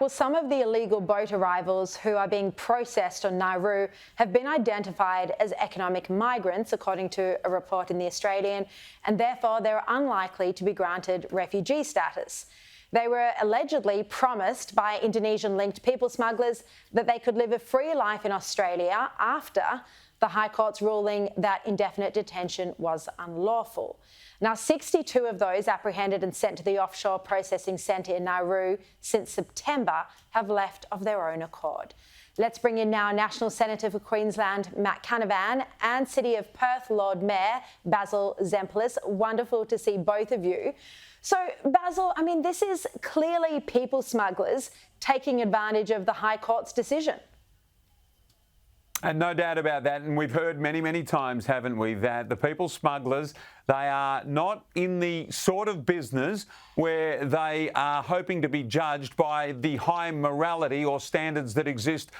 Well, some of the illegal boat arrivals who are being processed on Nauru have been identified as economic migrants, according to a report in The Australian, and therefore they're unlikely to be granted refugee status. They were allegedly promised by Indonesian-linked people smugglers that they could live a free life in Australia after the High Court's ruling that indefinite detention was unlawful. Now, 62 of those apprehended and sent to the offshore processing centre in Nauru since September have left of their own accord. Let's bring in now National Senator for Queensland, Matt Canavan, and City of Perth Lord Mayor Basil Zempilas. Wonderful to see both of you. So, Basil, I mean, this is clearly people smugglers taking advantage of the High Court's decision. And no doubt about that, and we've heard many, many times, haven't we, that the people smugglers, they are not in the sort of business where they are hoping to be judged by the high morality or standards that exist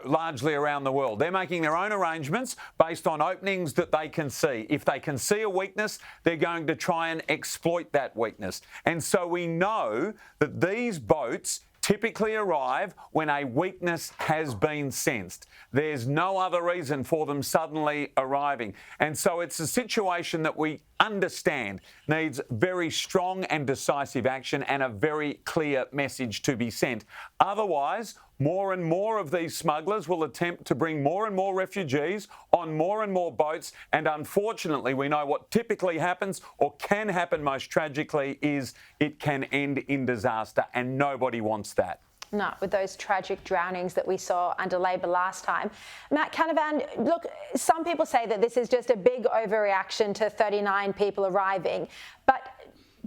largely around the world. They're making their own arrangements based on openings that they can see. If they can see a weakness, they're going to try and exploit that weakness. And so we know that these boats typically arrive when a weakness has been sensed. There's no other reason for them suddenly arriving. And so it's a situation that we understand needs very strong and decisive action and a very clear message to be sent. Otherwise, more and more of these smugglers will attempt to bring more and more refugees on more and more boats. And unfortunately, we know what typically happens or can happen most tragically is it can end in disaster, and nobody wants that. No, with those tragic drownings that we saw under Labor last time. Matt Canavan, look, some people say that this is just a big overreaction to 39 people arriving, but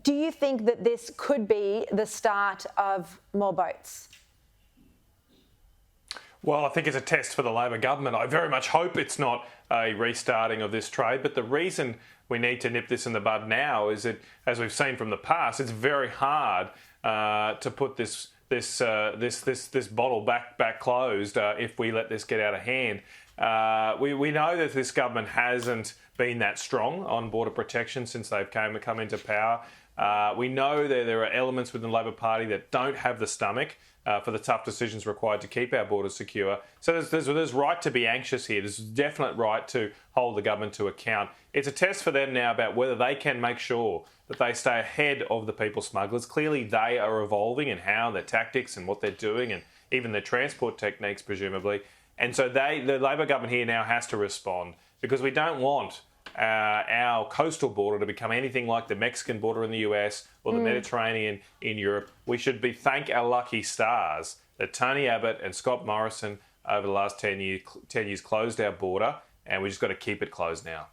do you think that this could be the start of more boats? Well, I think it's a test for the Labor government. I very much hope it's not a restarting of this trade, but the reason we need to nip this in the bud now is that, as we've seen from the past, it's very hard to put this bottle back closed if we let this get out of hand. We know that this government hasn't been that strong on border protection since they've come into power. We know that there are elements within the Labor Party that don't have the stomach for the tough decisions required to keep our borders secure. So there's right to be anxious here. There's definite right to hold the government to account. It's a test for them now about whether they can make sure that they stay ahead of the people smugglers. Clearly, they are evolving in how their tactics and what they're doing, and even their transport techniques, presumably. And so the Labor government here now has to respond, because we don't want our coastal border to become anything like the Mexican border in the US or the Mediterranean in Europe. We should thank our lucky stars that Tony Abbott and Scott Morrison over the last 10 years closed our border, and we just got to keep it closed now.